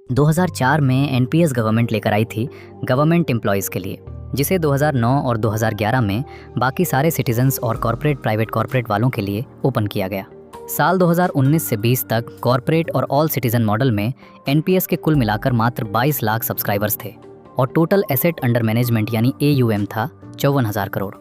2004 में NPS government लेकर आई थी गवर्नमेंट एम्प्लॉयज़ के लिए, जिसे 2009 और 2011 में बाकी सारे सिटीजन्स और प्राइवेट कॉर्पोरेट वालों के लिए ओपन किया गया। साल 2019 से 20 तक कॉर्पोरेट और ऑल सिटीजन मॉडल में एनपीएस के कुल मिलाकर मात्र 22 लाख सब्सक्राइबर्स थे और टोटल एसेट अंडर मैनेजमेंट यानी एयूएम था 54,000 करोड़।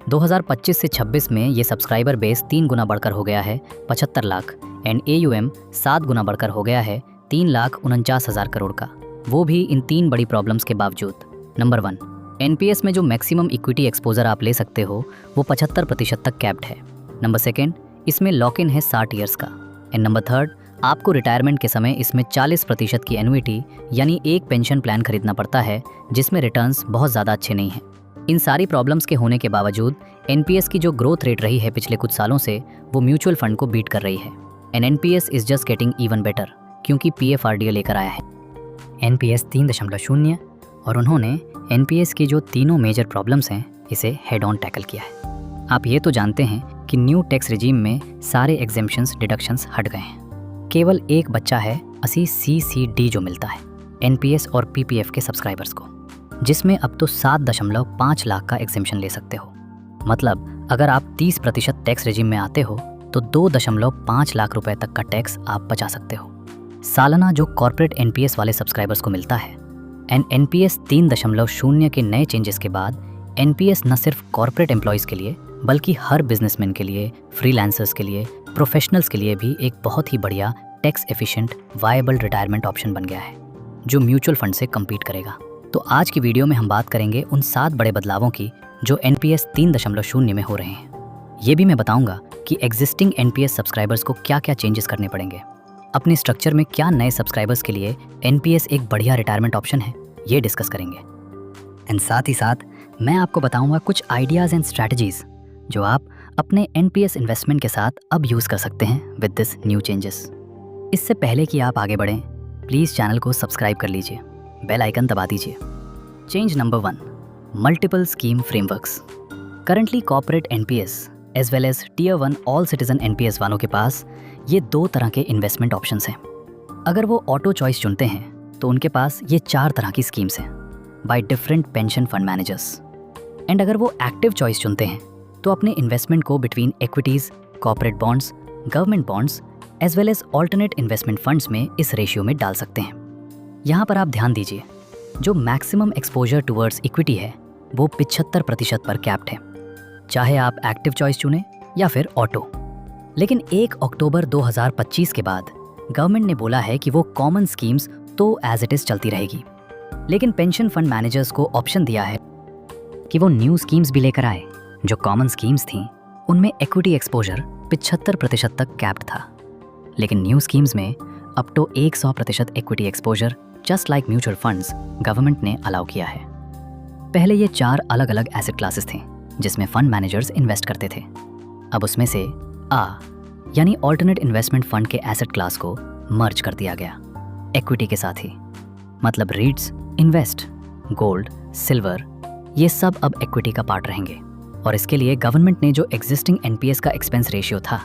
2025 से 26 में ये सब्सक्राइबर बेस 3 गुना बढ़कर हो गया है 75 लाख एंड एयूएम 7 गुना बढ़कर हो गया है 3,49,000 करोड़ का, वो भी इन 3 बड़ी प्रॉब्लम्स के बावजूद। नंबर 1, एनपीएस में जो मैक्सिमम इक्विटी एक्सपोजर आप ले सकते हो वो 75% तक कैप्ड है। नंबर 2, इसमें लॉक इन है 60 ईयर्स का। एंड नंबर 3, आपको रिटायरमेंट के समय इसमें 40% की एन्युइटी यानी एक पेंशन प्लान खरीदना पड़ता है, जिसमें रिटर्न्स बहुत ज़्यादा अच्छे नहीं हैं। इन सारी प्रॉब्लम्स के होने के बावजूद एनपीएस की जो ग्रोथ रेट रही है पिछले कुछ सालों से, वो म्यूचुअल फंड को बीट कर रही है। And NPS is just getting even better क्योंकि पीएफआरडीए लेकर आया है एनपीएस 3.0 और उन्होंने एनपीएस की जो तीनों मेजर प्रॉब्लम्स हैं इसे हेड ऑन टैकल किया है। आप ये तो जानते हैं कि न्यू टैक्स रिजीम में सारे एग्जेम्पशंस डिडक्शंस हट गए हैं। केवल एक बच्चा है 80 CCD जो मिलता है एनपीएस और पीपीएफ के सब्सक्राइबर्स को, जिसमें अब तो 7.5 लाख का एग्जेम्पशन ले सकते हो। मतलब अगर आप 30% टैक्स रिजीम में आते हो तो 2.5 लाख रुपए तक का टैक्स आप बचा सकते हो सालाना, जो कॉर्पोरेट एनपीएस वाले सब्सक्राइबर्स को मिलता है। एंड एनपीएस 3.0 के नए चेंजेस के बाद एनपीएस न सिर्फ कॉर्पोरेट एम्प्लॉयज़ के लिए बल्कि हर बिजनेसमैन के लिए, फ्रीलांसर्स के लिए, प्रोफेशनल्स के लिए भी एक बहुत ही बढ़िया tax efficient viable retirement option बन गया है जो म्यूचुअल फंड से कम्पीट करेगा। तो आज की वीडियो में हम बात करेंगे उन 7 बड़े बदलावों की जो एनपीएस 3.0 में हो रहे हैं। ये भी मैं बताऊंगा कि एग्जिस्टिंग एनपीएस सब्सक्राइबर्स को क्या क्या चेंजेस करने पड़ेंगे, अपने स्ट्रक्चर में क्या नए सब्सक्राइबर्स के लिए एनपीएस एक बढ़िया रिटायरमेंट ऑप्शन है, ये डिस्कस करेंगे। एंड साथ ही साथ मैं आपको बताऊंगा कुछ आइडियाज़ एंड स्ट्रैटेजीज़ जो आप अपने एनपीएस इन्वेस्टमेंट के साथ अब यूज़ कर सकते हैं विद दिस न्यू चेंजेस। इससे पहले कि आप आगे बढ़ें, प्लीज़ चैनल को सब्सक्राइब कर लीजिए, बेल आइकन दबा दीजिए। Change number 1, multiple scheme frameworks. Currently corporate NPS as well as tier 1 all citizen NPS वालों के पास ये 2 तरह के इन्वेस्टमेंट ऑप्शंस हैं। अगर वो ऑटो चॉइस चुनते हैं तो उनके पास ये 4 तरह की स्कीम्स हैं by different pension fund managers. And अगर वो एक्टिव चॉइस चुनते हैं तो अपने इन्वेस्टमेंट को between equities, corporate bonds, government bonds as well as alternate investment funds में इस रेशियो में डाल सकते हैं। यहाँ पर आप ध्यान दीजिए, जो मैक्सिमम एक्सपोजर टुवर्ड्स इक्विटी है वो 75% पर कैप्ड है, चाहे आप एक्टिव चॉइस चुनें या फिर ऑटो। लेकिन 1 अक्टूबर 2025 के बाद गवर्नमेंट ने बोला है कि वो कॉमन स्कीम्स तो एज इट इज़ चलती रहेगी, लेकिन पेंशन फंड मैनेजर्स को ऑप्शन दिया है कि वो न्यू स्कीम्स भी लेकर आए। जो कॉमन स्कीम्स थीं उनमें इक्विटी एक्सपोजर 75% तक कैप्ड था, लेकिन न्यू स्कीम्स में up to 100% equity exposure just like mutual funds government ने अलाउ किया है। पहले ये 4 अलग अलग एसेट क्लासेस थे जिसमें फंड मैनेजर्स इन्वेस्ट करते थे। अब उसमें से यानी ऑल्टरनेट इन्वेस्टमेंट फंड के एसेट क्लास को मर्ज कर दिया गया इक्विटी के साथ ही। मतलब रीट्स, इन्वेस्ट, गोल्ड, सिल्वर, ये सब अब इक्विटी का पार्ट रहेंगे। और इसके लिए गवर्नमेंट ने जो एग्जिस्टिंग एनपीएस का एक्सपेंस रेशियो था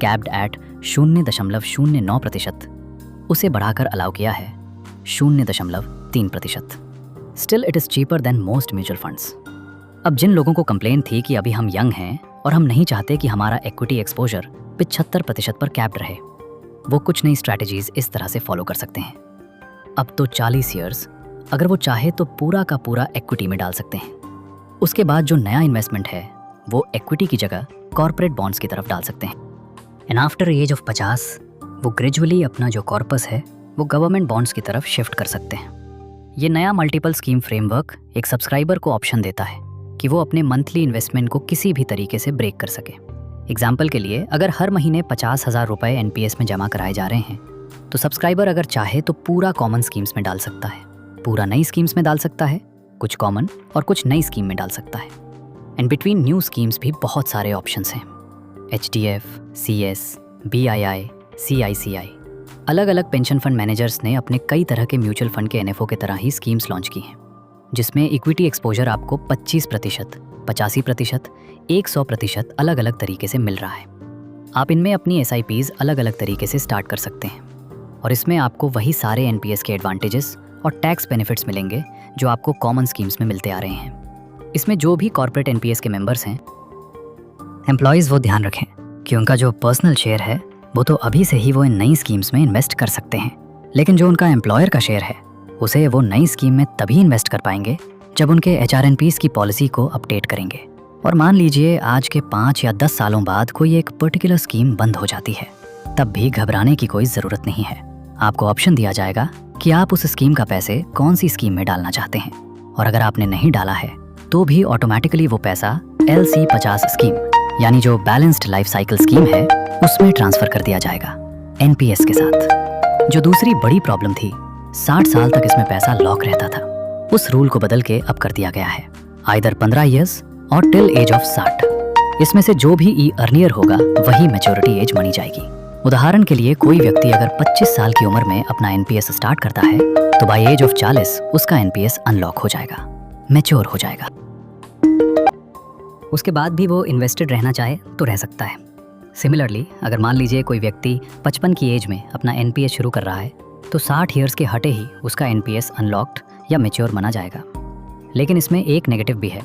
कैप्ड एट 0.09%, उसे बढ़ाकर अलाउ किया है 0.3%। Still it is cheaper than most mutual funds. अब जिन लोगों को कंप्लेन थी कि अभी हम यंग हैं और हम नहीं चाहते कि हमारा इक्विटी एक्सपोजर 75% पर कैप्ड रहे, वो कुछ नई स्ट्रैटेजीज इस तरह से फॉलो कर सकते हैं। अब तो 40 ईयर्स अगर वो चाहे तो पूरा का पूरा इक्विटी में डाल सकते हैं। उसके बाद जो नया इन्वेस्टमेंट है वो इक्विटी की जगह कॉर्पोरेट बॉन्ड्स की तरफ डाल सकते हैं। एंड आफ्टर एज ऑफ 50 वो ग्रेजुअली अपना जो कॉर्पस है वो गवर्नमेंट बॉन्ड्स की तरफ शिफ्ट कर सकते हैं। ये नया मल्टीपल स्कीम फ्रेमवर्क एक सब्सक्राइबर को ऑप्शन देता है कि वो अपने मंथली इन्वेस्टमेंट को किसी भी तरीके से ब्रेक कर सके। एग्जाम्पल के लिए, अगर हर महीने 50,000 रुपये एनपीएस में जमा कराए जा रहे हैं तो सब्सक्राइबर अगर चाहे तो पूरा कॉमन स्कीम्स में डाल सकता है, पूरा नई स्कीम्स में डाल सकता है, कुछ कॉमन और कुछ नई स्कीम में डाल सकता है। एंड बिटवीन न्यू स्कीम्स भी बहुत सारे ऑप्शंस हैं। HDF, CS, BII, CICI, अलग अलग पेंशन फंड मैनेजर्स ने अपने कई तरह के म्यूचुअल फंड के NFO के तरह ही स्कीम्स लॉन्च की हैं, जिसमें इक्विटी एक्सपोजर आपको 25%, 85%, 100% अलग अलग तरीके से मिल रहा है। आप इनमें अपनी SIPs अलग अलग तरीके से स्टार्ट कर सकते हैं। और इसमें आपको वही सारे एनपीएस के एडवांटेजेस और टैक्स बेनिफिट्स मिलेंगे जो आपको कॉमन स्कीम्स में मिलते आ रहे हैं। इसमें जो भी कॉर्पोरेट एनपीएस के मेंबर्स हैं, एम्प्लॉयज़, वो ध्यान रखें कि उनका जो पर्सनल शेयर है वो तो अभी से ही वो इन नई स्कीम्स में इन्वेस्ट कर सकते हैं, लेकिन जो उनका एम्प्लॉयर का शेयर है उसे वो नई स्कीम में तभी इन्वेस्ट कर पाएंगे जब उनके एचआरएनपीस की पॉलिसी को अपडेट करेंगे। और मान लीजिए आज के 5 या 10 सालों बाद कोई एक पर्टिकुलर स्कीम बंद हो जाती है, तब भी घबराने की कोई ज़रूरत नहीं है। आपको ऑप्शन दिया जाएगा कि आप उस स्कीम का पैसे कौन सी स्कीम में डालना चाहते हैं, और अगर आपने नहीं डाला है तो भी ऑटोमेटिकली वो पैसा LC50 स्कीम यानी जो बैलेंस्ड लाइफ साइकिल स्कीम है उसमें ट्रांसफर कर दिया जाएगा एनपीएस के साथ। जो दूसरी बड़ी प्रॉब्लम थी, 60 साल तक इसमें पैसा लॉक रहता था, उस रूल को बदल के अब कर दिया गया है आइदर 15 ईयर्स और टिल एज ऑफ 60। इसमें से जो भी ई अर्नियर होगा वही मैच्योरिटी एज मानी जाएगी। उदाहरण के लिए कोई व्यक्ति अगर 25 साल की उम्र में अपना एनपीएस स्टार्ट करता है तो बाय एज ऑफ 40 उसका एनपीएस अनलॉक हो जाएगा, मैच्योर हो जाएगा। उसके बाद भी वो इन्वेस्टेड रहना चाहे तो रह सकता है। सिमिलरली अगर मान लीजिए कोई व्यक्ति 55 की एज में अपना एनपीएस शुरू कर रहा है तो 60 ईयर्स के हटे ही उसका एनपीएस अनलॉक्ड या मैच्योर माना जाएगा। लेकिन इसमें एक नेगेटिव भी है।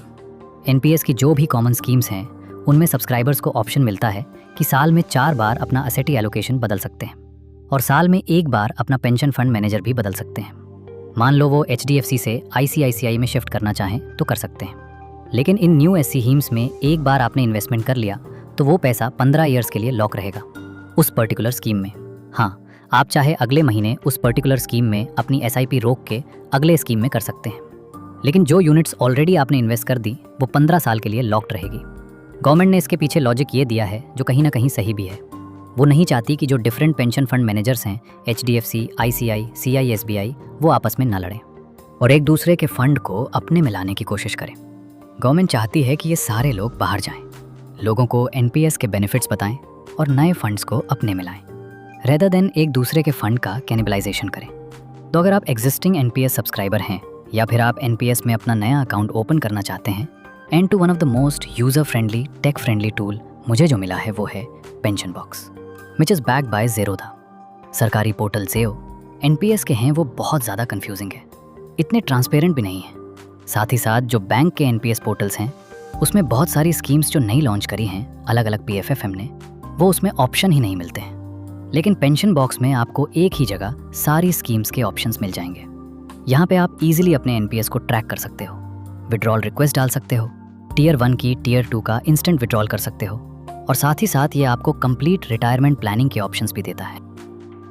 एनपीएस की जो भी कॉमन स्कीम्स हैं उनमें सब्सक्राइबर्स को ऑप्शन मिलता है कि साल में 4 बार अपना असेटी एलोकेशन बदल सकते हैं और साल में 1 बार अपना पेंशन फंड मैनेजर भी बदल सकते हैं। मान लो वो HDFC से ICICI में शिफ्ट करना चाहें तो कर सकते हैं, लेकिन इन न्यू एससी हीम्स में एक बार आपने इन्वेस्टमेंट कर लिया तो वो पैसा 15 ईयर्स के लिए लॉक रहेगा उस पर्टिकुलर स्कीम में। हाँ, आप चाहे अगले महीने उस पर्टिकुलर स्कीम में अपनी SIP रोक के अगले स्कीम में कर सकते हैं, लेकिन जो यूनिट्स ऑलरेडी आपने इन्वेस्ट कर दी वो 15 साल के लिए लॉक्ड रहेगी। गवर्नमेंट ने इसके पीछे लॉजिक ये दिया है जो कहीं ना कहीं सही भी है। वो नहीं चाहती कि जो डिफरेंट पेंशन फंड मैनेजर्स हैं HDFC, ICI, CISBI वो आपस में ना लड़ें और एक दूसरे के फंड को अपने में लाने की कोशिश करें। गवर्नमेंट चाहती है कि ये सारे लोग बाहर जाएं, लोगों को एनपीएस के बेनिफिट्स बताएं और नए फंड्स को अपने में लाएं, रेदर देन एक दूसरे के फंड का कैनिबलाइजेशन करें। तो अगर आप एग्जिस्टिंग एनपीएस सब्सक्राइबर हैं या फिर आप एनपीएस में अपना नया अकाउंट ओपन करना चाहते हैं, and to one of the most user friendly, tech friendly tool मुझे जो मिला है वो है pension box, which is backed by Zerodha. सरकारी पोर्टल ज़ेओ एनपीएस के हैं वो बहुत ज़्यादा कन्फ्यूजिंग है, इतने ट्रांसपेरेंट भी नहीं है। साथ ही साथ जो बैंक के एनपीएस पोर्टल्स हैं उसमें बहुत सारी स्कीम्स जो नई लॉन्च करी हैं अलग अलग PFFM ने, वो उसमें ऑप्शन ही नहीं मिलते हैं। लेकिन पेंशन बॉक्स में आपको एक ही जगह सारी स्कीम्स के ऑप्शंस मिल जाएंगे। यहाँ पे आप इजीली अपने एनपीएस को ट्रैक कर सकते हो, विड्रॉल रिक्वेस्ट डाल सकते हो, टियर 1 की टियर 2 का इंस्टेंट विड्रॉल कर सकते हो और साथ ही साथ ये आपको कंप्लीट रिटायरमेंट प्लानिंग के ऑप्शंस भी देता है।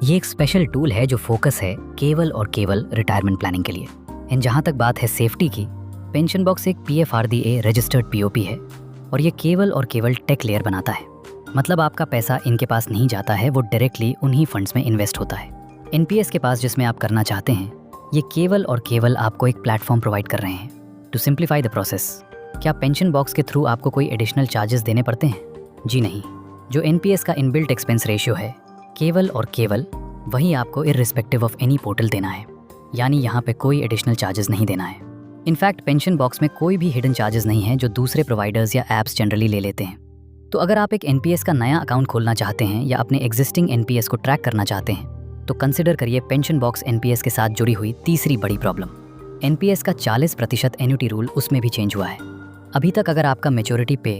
ये एक स्पेशल टूल है जो फोकस है केवल और केवल रिटायरमेंट प्लानिंग के लिए। एंड जहाँ तक बात है सेफ्टी की, पेंशन बॉक्स एक PFRDA रजिस्टर्ड POP है और ये केवल और केवल टेक लेयर बनाता है। मतलब आपका पैसा इनके पास नहीं जाता है, वो डायरेक्टली उन्हीं फंड्स में इन्वेस्ट होता है। एनपीएस के पास जिसमें आप करना चाहते हैं, ये केवल और केवल आपको एक प्लेटफॉर्म प्रोवाइड कर रहे हैं टू सिंप्लीफाई द प्रोसेस। क्या पेंशन बॉक्स के थ्रू आपको कोई एडिशनल चार्जेस देने पड़ते हैं? जी नहीं। जो एनपीएस का इनबिल्ट एक्सपेंस रेशियो है, केवल और केवल वही आपको इररिस्पेक्टिव ऑफ एनी पोर्टल देना है, यानी यहाँ पे कोई एडिशनल चार्जेस नहीं देना है। इनफैक्ट पेंशन बॉक्स में कोई भी हिडन चार्जेस नहीं है जो दूसरे प्रोवाइडर्स या एप्स जनरली ले लेते हैं। तो अगर आप एक एनपीएस का नया अकाउंट खोलना चाहते हैं या अपने एग्जिस्टिंग एनपीएस को ट्रैक करना चाहते हैं तो कंसिडर करिए पेंशन बॉक्स एनपीएस के साथ जुड़ी हुई तीसरी बड़ी प्रॉब्लम। एनपीएस का 40% एन्युटी रूल उसमें भी चेंज हुआ है। अभी तक अगर आपका मैच्योरिटी पे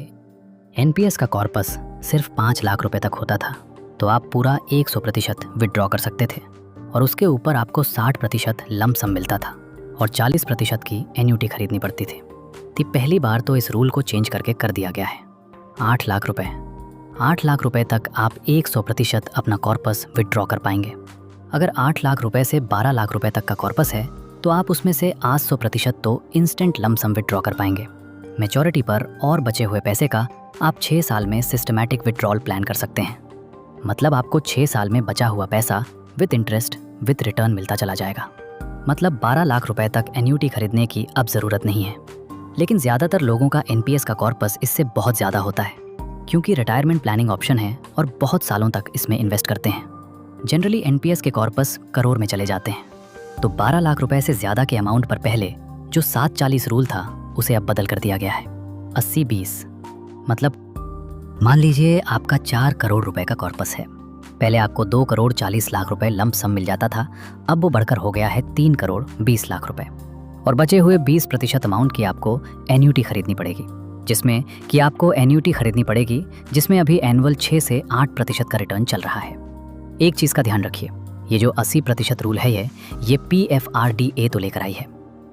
एनपीएस का कॉर्पस सिर्फ 5 लाख रुपए तक होता था तो आप पूरा 100% विदड्रॉ कर सकते थे और उसके ऊपर आपको 60% लंप सम मिलता था और 40% की एन्युटी खरीदनी पड़ती थी। पहली बार तो इस रूल को चेंज करके कर दिया गया है 8 लाख रुपए। 8 लाख रुपए तक आप 100% अपना कॉर्पस विदड्रॉ कर पाएंगे। अगर 8 लाख रुपए से 12 लाख रुपए तक का कॉर्पस है तो आप उसमें से 800% तो इंस्टेंट लंप सम विदड्रॉ कर पाएंगे। मैच्योरिटी पर और बचे हुए पैसे का आप 6 साल में सिस्टमैटिक विदड्रॉल प्लान कर सकते हैं। मतलब आपको 6 साल में बचा हुआ पैसा विद इंटरेस्ट विद रिटर्न मिलता चला जाएगा। मतलब 12 लाख रुपए तक एन्युटी खरीदने की अब ज़रूरत नहीं है। लेकिन ज़्यादातर लोगों का एनपीएस का कॉर्पस इससे बहुत ज़्यादा होता है क्योंकि रिटायरमेंट प्लानिंग ऑप्शन है और बहुत सालों तक इसमें इन्वेस्ट करते हैं। जनरली एनपीएस के कॉर्पस करोड़ में चले जाते हैं। तो 12 लाख रुपए से ज़्यादा के अमाउंट पर पहले जो 740 रूल था उसे अब बदल कर दिया गया है 80-20। मतलब मान लीजिए आपका 4 करोड़ रुपए का कॉर्पस है पहले आपको 2 करोड़ 40 लाख रुपए लंप सम मिल जाता था, अब वो बढ़कर हो गया है 3 करोड़ 20 लाख रुपए। और बचे हुए 20% अमाउंट की आपको एन्युटी खरीदनी पड़ेगी, जिसमें अभी एनुअल 6 से 8% का रिटर्न चल रहा है। एक चीज़ का ध्यान रखिए, ये जो 80% रूल है ये PFRDA तो लेकर आई है,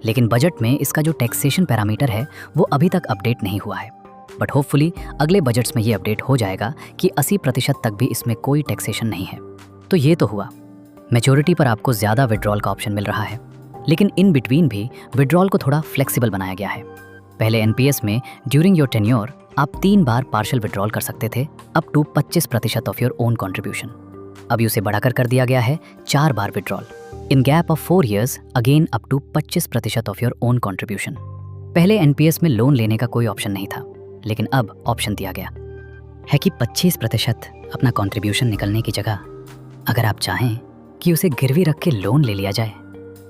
लेकिन बजट में इसका जो टैक्सेशन पैरामीटर है वो अभी तक अपडेट नहीं हुआ है। बट होपफुली अगले बजट्स में ये अपडेट हो जाएगा कि 80% तक भी इसमें कोई टैक्सेशन नहीं है। तो ये तो हुआ, मैच्योरिटी पर आपको ज़्यादा विड्रॉल का ऑप्शन मिल रहा है, लेकिन इन बिटवीन भी विड्रॉल को थोड़ा फ्लेक्सिबल बनाया गया है। पहले एनपीएस में ड्यूरिंग योर टेन्योर आप 3 बार पार्शियल विड्रॉल कर सकते थे up to 25% of your own contribution. अभी उसे बढ़ाकर कर दिया गया है 4 बार withdrawal in gap of 4 years, again up to 25% of your own contribution. पहले एनपीएस में लोन लेने का कोई ऑप्शन नहीं था, लेकिन अब ऑप्शन दिया गया है कि 25% अपना कॉन्ट्रीब्यूशन निकलने की जगह अगर आप चाहें कि उसे गिरवी रख के लोन ले लिया जाए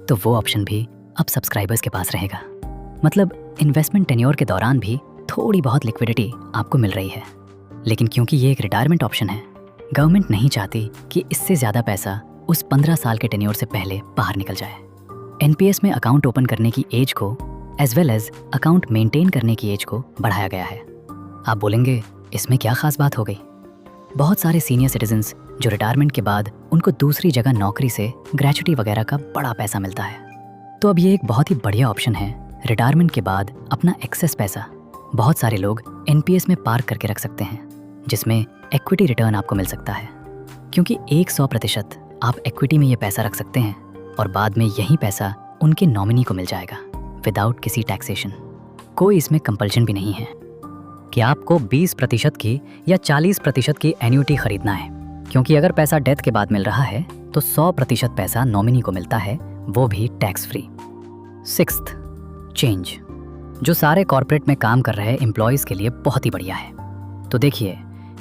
तो वो ऑप्शन भी अब सब्सक्राइबर्स के पास रहेगा। मतलब इन्वेस्टमेंट टेन्योर के दौरान भी थोड़ी बहुत लिक्विडिटी आपको मिल रही है, लेकिन क्योंकि ये एक रिटायरमेंट ऑप्शन है, गवर्नमेंट नहीं चाहती कि इससे ज़्यादा पैसा उस 15 साल के टेन्योर से पहले बाहर निकल जाए। एनपीएस में अकाउंट ओपन करने की एज को as well as account maintain करने की एज को बढ़ाया गया है। आप बोलेंगे इसमें क्या खास बात हो गई? बहुत सारे सीनियर सिटीजन्स जो रिटायरमेंट के बाद उनको दूसरी जगह नौकरी से ग्रेच्युटी वगैरह का बड़ा पैसा मिलता है, तो अब ये एक बहुत ही बढ़िया ऑप्शन है। रिटायरमेंट के बाद अपना एक्सेस पैसा बहुत सारे लोग एनपीएस में पार्क करके रख सकते हैं, जिसमें इक्विटी रिटर्न आपको मिल सकता है, क्योंकि 100% आप इक्विटी में ये पैसा रख सकते हैं और बाद में यही पैसा उनके नॉमिनी को मिल जाएगा विदाउट किसी टैक्सेशन। कोई इसमें कंपल्शन भी नहीं है कि आपको 20% की या 40% की एन्युटी खरीदना है, क्योंकि अगर पैसा डेथ के बाद मिल रहा है तो 100% पैसा नॉमिनी को मिलता है, वो भी टैक्स फ्री। 6th चेंज, जो सारे कॉर्पोरेट में काम कर रहे एम्प्लॉयज़ के लिए बहुत ही बढ़िया है। तो देखिए,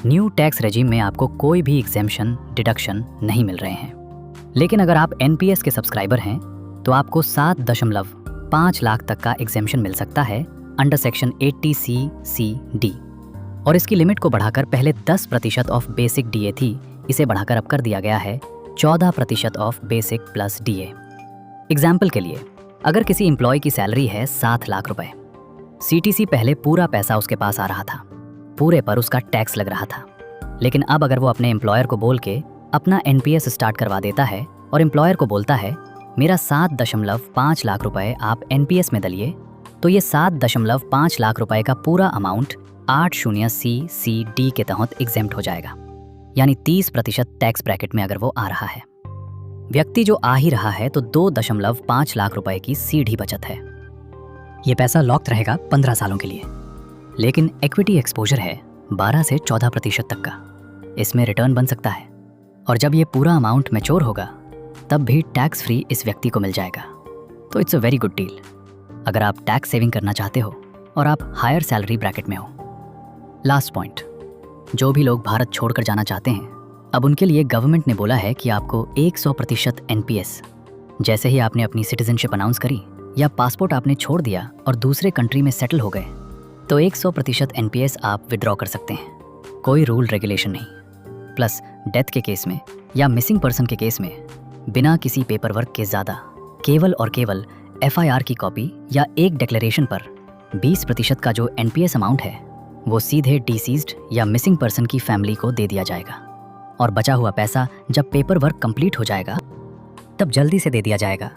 न्यू टैक्स रेजिम में आपको कोई भी एग्जेम्पशन डिडक्शन नहीं मिल रहे हैं, लेकिन अगर आप एनपीएस के सब्सक्राइबर हैं तो आपको 7.5 लाख तक का एग्जेम्पशन मिल सकता है अंडर सेक्शन 80C(c)(d), और इसकी लिमिट को बढ़ाकर पहले 10% ऑफ बेसिक डीए थी, इसे बढ़ाकर अब कर दिया गया है 14% of basic plus DA. Example के लिए, अगर किसी एम्प्लॉय की सैलरी है 7 लाख रुपए, सीटीसी पहले पूरा पैसा उसके पास आ रहा था, पूरे पर उसका टैक्स लग रहा था, लेकिन अब अगर वो अपने एम्प्लॉयर को बोल के अपना एनपीएस स्टार्ट करवा देता है और एम्प्लॉयर को बोलता है मेरा 7.5 लाख रुपए आप एनपीएस में डलिए, तो ये 7.5 लाख रुपए का पूरा अमाउंट 80C(c)(d) के तहत एग्जेम्प्ट हो जाएगा, यानी 30% टैक्स ब्रैकेट में अगर वो आ रहा है। व्यक्ति जो आ ही रहा है तो 2.5 लाख रुपए की सीधी बचत है। ये पैसा लॉक्ड रहेगा 15 सालों के लिए, लेकिन इक्विटी एक्सपोजर है 12 से 14% तक का, इसमें रिटर्न बन सकता है, और जब ये पूरा अमाउंट मैच्योर होगा तब भी टैक्स फ्री इस व्यक्ति को मिल जाएगा। तो it's a very good deal अगर आप टैक्स सेविंग करना चाहते हो और आप हायर सैलरी ब्रैकेट में हो। लास्ट पॉइंट, जो भी लोग भारत छोड़कर जाना चाहते हैं, अब उनके लिए गवर्नमेंट ने बोला है कि आपको 100% एनपीएस, जैसे ही आपने अपनी सिटीजनशिप अनाउंस करी या पासपोर्ट आपने छोड़ दिया और दूसरे कंट्री में सेटल हो गए, तो 100% एनपीएस आप विड्रॉ कर सकते हैं, कोई रूल रेगुलेशन नहीं। प्लस डेथ के केस में या मिसिंग पर्सन के केस में बिना किसी पेपर वर्क के ज़्यादा केवल और केवल एफआईआर की कॉपी या एक डिक्लेरेशन पर 20% का जो एनपीएस अमाउंट है वो सीधे डिसीज्ड या मिसिंग पर्सन की फैमिली को दे दिया जाएगा, और बचा हुआ पैसा जब पेपर वर्क कंप्लीट हो जाएगा तब जल्दी से दे दिया जाएगा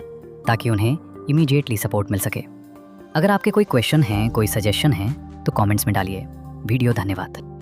ताकि उन्हें इमीडिएटली सपोर्ट मिल सके। अगर आपके कोई क्वेश्चन हैं, कोई सजेशन हैं तो कमेंट्स में डालिए। वीडियो धन्यवाद।